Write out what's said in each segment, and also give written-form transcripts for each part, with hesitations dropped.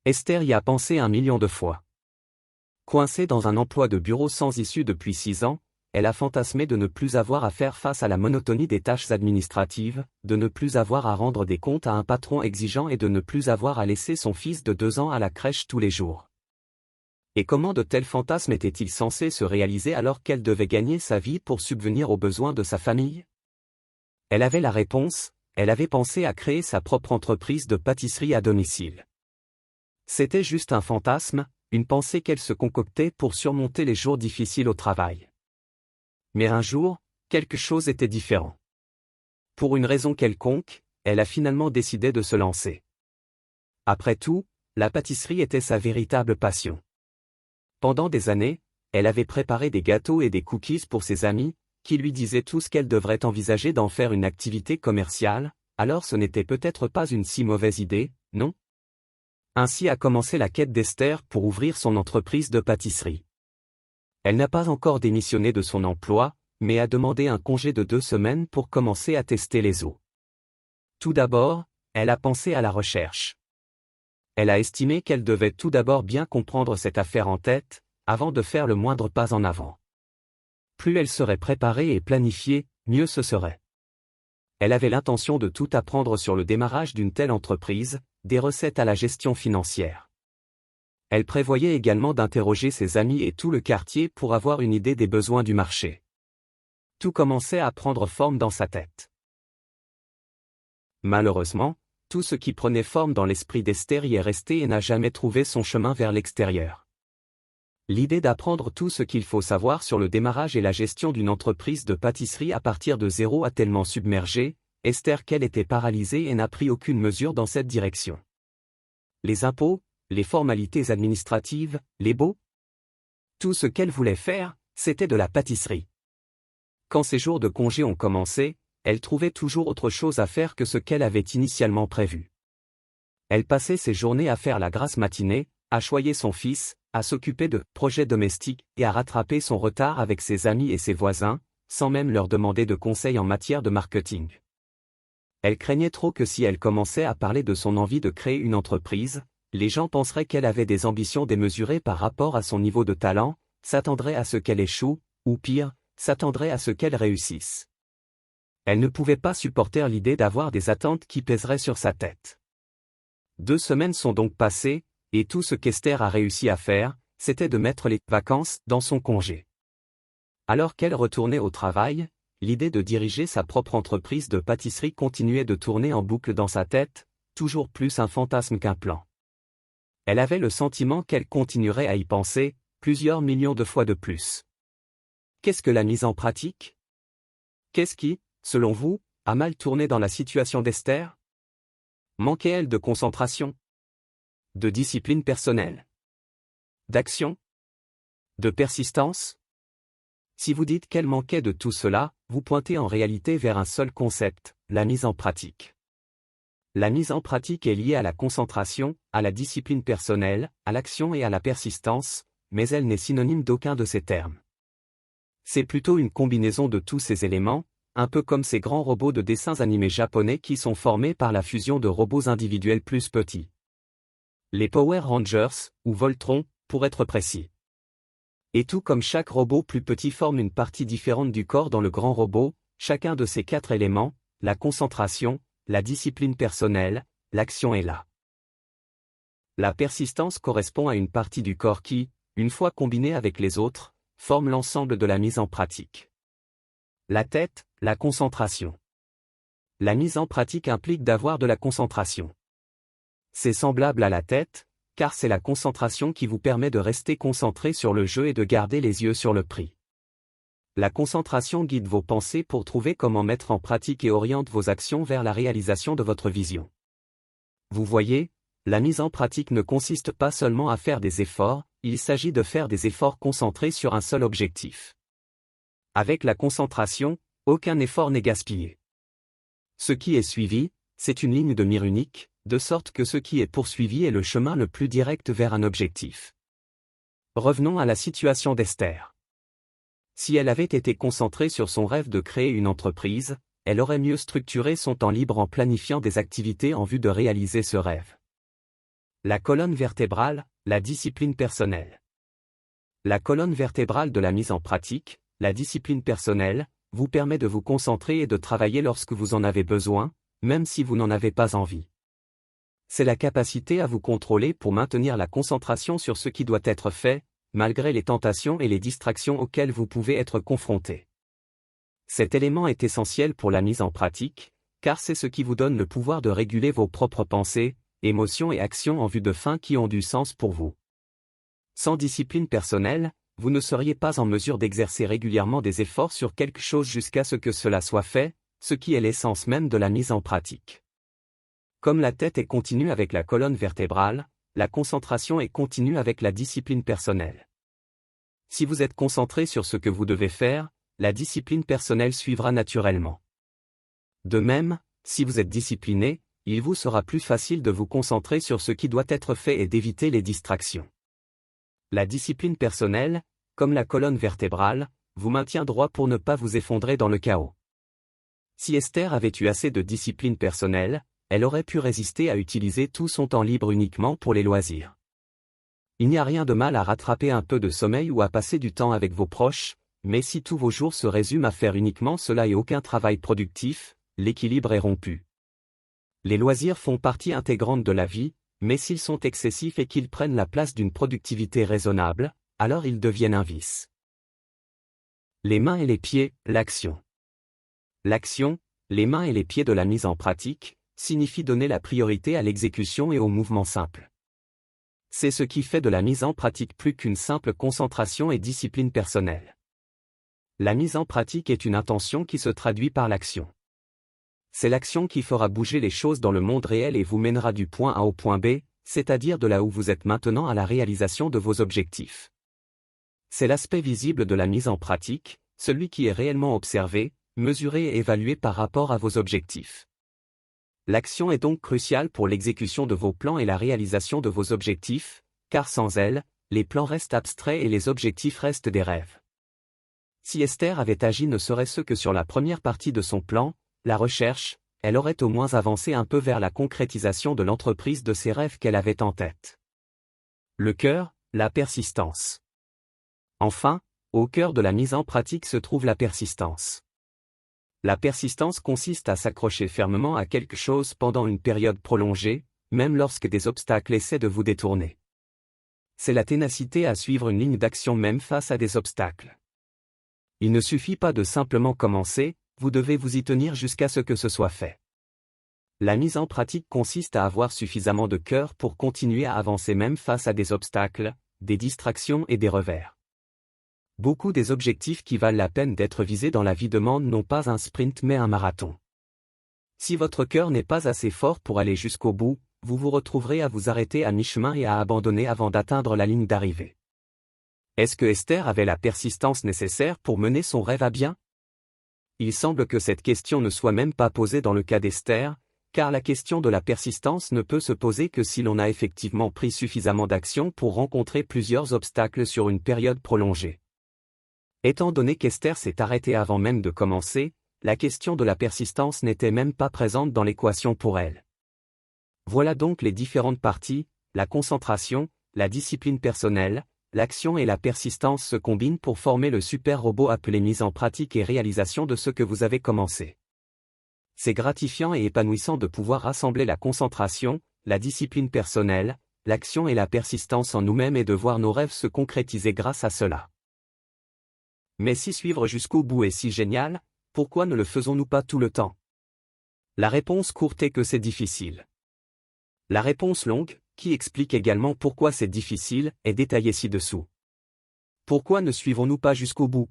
Esther y a pensé 1 million de fois. Coincée dans un emploi de bureau sans issue depuis 6 ans, elle a fantasmé de ne plus avoir à faire face à la monotonie des tâches administratives, de ne plus avoir à rendre des comptes à un patron exigeant et de ne plus avoir à laisser son fils de 2 ans à la crèche tous les jours. Et comment de tels fantasmes étaient-ils censés se réaliser alors qu'elle devait gagner sa vie pour subvenir aux besoins de sa famille? Elle avait la réponse, elle avait pensé à créer sa propre entreprise de pâtisserie à domicile. C'était juste un fantasme, une pensée qu'elle se concoctait pour surmonter les jours difficiles au travail. Mais un jour, quelque chose était différent. Pour une raison quelconque, elle a finalement décidé de se lancer. Après tout, la pâtisserie était sa véritable passion. Pendant des années, elle avait préparé des gâteaux et des cookies pour ses amis, qui lui disaient tous qu'elle devrait envisager d'en faire une activité commerciale, alors ce n'était peut-être pas une si mauvaise idée, non? Ainsi a commencé la quête d'Esther pour ouvrir son entreprise de pâtisserie. Elle n'a pas encore démissionné de son emploi, mais a demandé un congé de 2 semaines pour commencer à tester les eaux. Tout d'abord, elle a pensé à la recherche. Elle a estimé qu'elle devait tout d'abord bien comprendre cette affaire en tête, avant de faire le moindre pas en avant. Plus elle serait préparée et planifiée, mieux ce serait. Elle avait l'intention de tout apprendre sur le démarrage d'une telle entreprise, des recettes à la gestion financière. Elle prévoyait également d'interroger ses amis et tout le quartier pour avoir une idée des besoins du marché. Tout commençait à prendre forme dans sa tête. Malheureusement, tout ce qui prenait forme dans l'esprit d'Esther y est resté et n'a jamais trouvé son chemin vers l'extérieur. L'idée d'apprendre tout ce qu'il faut savoir sur le démarrage et la gestion d'une entreprise de pâtisserie à partir de zéro a tellement submergé Esther qu'elle était paralysée et n'a pris aucune mesure dans cette direction. Les impôts, les formalités administratives, les baux. Tout ce qu'elle voulait faire, c'était de la pâtisserie. Quand ses jours de congé ont commencé, elle trouvait toujours autre chose à faire que ce qu'elle avait initialement prévu. Elle passait ses journées à faire la grasse matinée, à choyer son fils, à s'occuper de projets domestiques et à rattraper son retard avec ses amis et ses voisins, sans même leur demander de conseils en matière de marketing. Elle craignait trop que si elle commençait à parler de son envie de créer une entreprise, les gens penseraient qu'elle avait des ambitions démesurées par rapport à son niveau de talent, s'attendraient à ce qu'elle échoue, ou pire, s'attendraient à ce qu'elle réussisse. Elle ne pouvait pas supporter l'idée d'avoir des attentes qui pèseraient sur sa tête. 2 semaines sont donc passées, et tout ce qu'Esther a réussi à faire, c'était de mettre les vacances dans son congé. Alors qu'elle retournait au travail, l'idée de diriger sa propre entreprise de pâtisserie continuait de tourner en boucle dans sa tête, toujours plus un fantasme qu'un plan. Elle avait le sentiment qu'elle continuerait à y penser, plusieurs millions de fois de plus. Qu'est-ce que la mise en pratique? Qu'est-ce qui, selon vous, a mal tourné dans la situation d'Esther? Manquait-elle de concentration? De discipline personnelle? D'action? De persistance? Si vous dites qu'elle manquait de tout cela, vous pointez en réalité vers un seul concept, la mise en pratique. La mise en pratique est liée à la concentration, à la discipline personnelle, à l'action et à la persistance, mais elle n'est synonyme d'aucun de ces termes. C'est plutôt une combinaison de tous ces éléments, un peu comme ces grands robots de dessins animés japonais qui sont formés par la fusion de robots individuels plus petits. Les Power Rangers, ou Voltron, pour être précis. Et tout comme chaque robot plus petit forme une partie différente du corps dans le grand robot, chacun de ces 4 éléments, la concentration, la discipline personnelle, l'action est là. La persistance correspond à une partie du corps qui, une fois combinée avec les autres, forme l'ensemble de la mise en pratique. La tête, la concentration. La mise en pratique implique d'avoir de la concentration. C'est semblable à la tête, car c'est la concentration qui vous permet de rester concentré sur le jeu et de garder les yeux sur le prix. La concentration guide vos pensées pour trouver comment mettre en pratique et oriente vos actions vers la réalisation de votre vision. Vous voyez, la mise en pratique ne consiste pas seulement à faire des efforts, il s'agit de faire des efforts concentrés sur un seul objectif. Avec la concentration, aucun effort n'est gaspillé. Ce qui est suivi, c'est une ligne de mire unique, de sorte que ce qui est poursuivi est le chemin le plus direct vers un objectif. Revenons à la situation d'Esther. Si elle avait été concentrée sur son rêve de créer une entreprise, elle aurait mieux structuré son temps libre en planifiant des activités en vue de réaliser ce rêve. La colonne vertébrale, la discipline personnelle. La colonne vertébrale de la mise en pratique, la discipline personnelle, vous permet de vous concentrer et de travailler lorsque vous en avez besoin, même si vous n'en avez pas envie. C'est la capacité à vous contrôler pour maintenir la concentration sur ce qui doit être fait, malgré les tentations et les distractions auxquelles vous pouvez être confronté. Cet élément est essentiel pour la mise en pratique, car c'est ce qui vous donne le pouvoir de réguler vos propres pensées, émotions et actions en vue de fins qui ont du sens pour vous. Sans discipline personnelle, vous ne seriez pas en mesure d'exercer régulièrement des efforts sur quelque chose jusqu'à ce que cela soit fait, ce qui est l'essence même de la mise en pratique. Comme la tête est continue avec la colonne vertébrale, la concentration est continue avec la discipline personnelle. Si vous êtes concentré sur ce que vous devez faire, la discipline personnelle suivra naturellement. De même, si vous êtes discipliné, il vous sera plus facile de vous concentrer sur ce qui doit être fait et d'éviter les distractions. La discipline personnelle, comme la colonne vertébrale, vous maintient droit pour ne pas vous effondrer dans le chaos. Si Esther avait eu assez de discipline personnelle, elle aurait pu résister à utiliser tout son temps libre uniquement pour les loisirs. Il n'y a rien de mal à rattraper un peu de sommeil ou à passer du temps avec vos proches, mais si tous vos jours se résument à faire uniquement cela et aucun travail productif, l'équilibre est rompu. Les loisirs font partie intégrante de la vie, mais s'ils sont excessifs et qu'ils prennent la place d'une productivité raisonnable, alors ils deviennent un vice. Les mains et les pieds, l'action. L'action, les mains et les pieds de la mise en pratique, signifie donner la priorité à l'exécution et au mouvement simple. C'est ce qui fait de la mise en pratique plus qu'une simple concentration et discipline personnelle. La mise en pratique est une intention qui se traduit par l'action. C'est l'action qui fera bouger les choses dans le monde réel et vous mènera du point A au point B, c'est-à-dire de là où vous êtes maintenant à la réalisation de vos objectifs. C'est l'aspect visible de la mise en pratique, celui qui est réellement observé, mesuré et évalué par rapport à vos objectifs. L'action est donc cruciale pour l'exécution de vos plans et la réalisation de vos objectifs, car sans elle, les plans restent abstraits et les objectifs restent des rêves. Si Esther avait agi ne serait-ce que sur la première partie de son plan, la recherche, elle aurait au moins avancé un peu vers la concrétisation de l'entreprise de ses rêves qu'elle avait en tête. Le cœur, la persistance. Enfin, au cœur de la mise en pratique se trouve la persistance. La persistance consiste à s'accrocher fermement à quelque chose pendant une période prolongée, même lorsque des obstacles essaient de vous détourner. C'est la ténacité à suivre une ligne d'action même face à des obstacles. Il ne suffit pas de simplement commencer, vous devez vous y tenir jusqu'à ce que ce soit fait. La mise en pratique consiste à avoir suffisamment de cœur pour continuer à avancer même face à des obstacles, des distractions et des revers. Beaucoup des objectifs qui valent la peine d'être visés dans la vie demandent non pas un sprint mais un marathon. Si votre cœur n'est pas assez fort pour aller jusqu'au bout, vous vous retrouverez à vous arrêter à mi-chemin et à abandonner avant d'atteindre la ligne d'arrivée. Est-ce que Esther avait la persistance nécessaire pour mener son rêve à bien ? Il semble que cette question ne soit même pas posée dans le cas d'Esther, car la question de la persistance ne peut se poser que si l'on a effectivement pris suffisamment d'action pour rencontrer plusieurs obstacles sur une période prolongée. Étant donné qu'Esther s'est arrêtée avant même de commencer, la question de la persistance n'était même pas présente dans l'équation pour elle. Voilà donc les différentes parties, la concentration, la discipline personnelle, l'action et la persistance se combinent pour former le super robot appelé mise en pratique et réalisation de ce que vous avez commencé. C'est gratifiant et épanouissant de pouvoir rassembler la concentration, la discipline personnelle, l'action et la persistance en nous-mêmes et de voir nos rêves se concrétiser grâce à cela. Mais si suivre jusqu'au bout est si génial, pourquoi ne le faisons-nous pas tout le temps ? La réponse courte est que c'est difficile. La réponse longue, qui explique également pourquoi c'est difficile, est détaillée ci-dessous. Pourquoi ne suivons-nous pas jusqu'au bout ?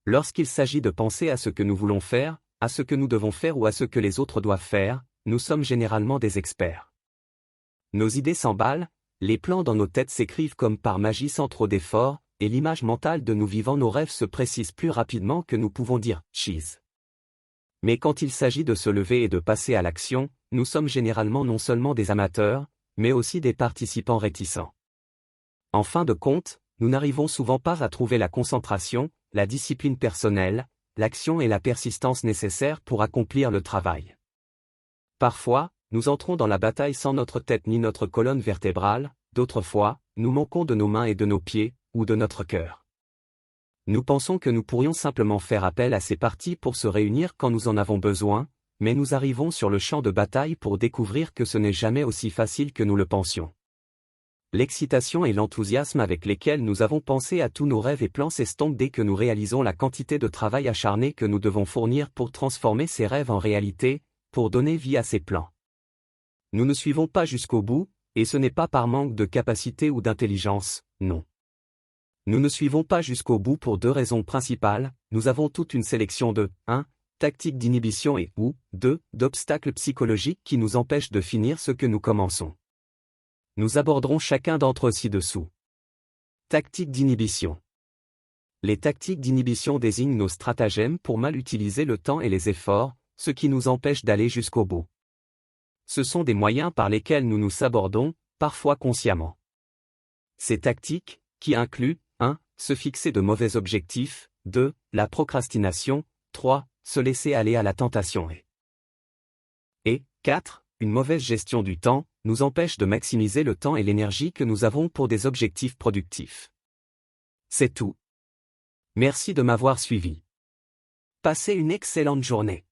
Lorsqu'il s'agit de penser à ce que nous voulons faire, à ce que nous devons faire ou à ce que les autres doivent faire, nous sommes généralement des experts. Nos idées s'emballent, les plans dans nos têtes s'écrivent comme par magie sans trop d'efforts, et l'image mentale de nous vivant nos rêves se précise plus rapidement que nous pouvons dire « cheese ». Mais quand il s'agit de se lever et de passer à l'action, nous sommes généralement non seulement des amateurs, mais aussi des participants réticents. En fin de compte, nous n'arrivons souvent pas à trouver la concentration, la discipline personnelle, l'action et la persistance nécessaires pour accomplir le travail. Parfois, nous entrons dans la bataille sans notre tête ni notre colonne vertébrale, d'autres fois, nous manquons de nos mains et de nos pieds, ou de notre cœur. Nous pensons que nous pourrions simplement faire appel à ces parties pour se réunir quand nous en avons besoin, mais nous arrivons sur le champ de bataille pour découvrir que ce n'est jamais aussi facile que nous le pensions. L'excitation et l'enthousiasme avec lesquels nous avons pensé à tous nos rêves et plans s'estompent dès que nous réalisons la quantité de travail acharné que nous devons fournir pour transformer ces rêves en réalité, pour donner vie à ces plans. Nous ne suivons pas jusqu'au bout, et ce n'est pas par manque de capacité ou d'intelligence, non. Nous ne suivons pas jusqu'au bout pour deux raisons principales, nous avons toute une sélection de 1. Tactiques d'inhibition et ou 2. D'obstacles psychologiques qui nous empêchent de finir ce que nous commençons. Nous aborderons chacun d'entre eux ci-dessous. Tactiques d'inhibition. Les tactiques d'inhibition désignent nos stratagèmes pour mal utiliser le temps et les efforts, ce qui nous empêche d'aller jusqu'au bout. Ce sont des moyens par lesquels nous nous sabordons, parfois consciemment. Ces tactiques, qui incluent 1. Se fixer de mauvais objectifs, 2. La procrastination, 3. Se laisser aller à la tentation et 4. Une mauvaise gestion du temps, nous empêche de maximiser le temps et l'énergie que nous avons pour des objectifs productifs. C'est tout. Merci de m'avoir suivi. Passez une excellente journée.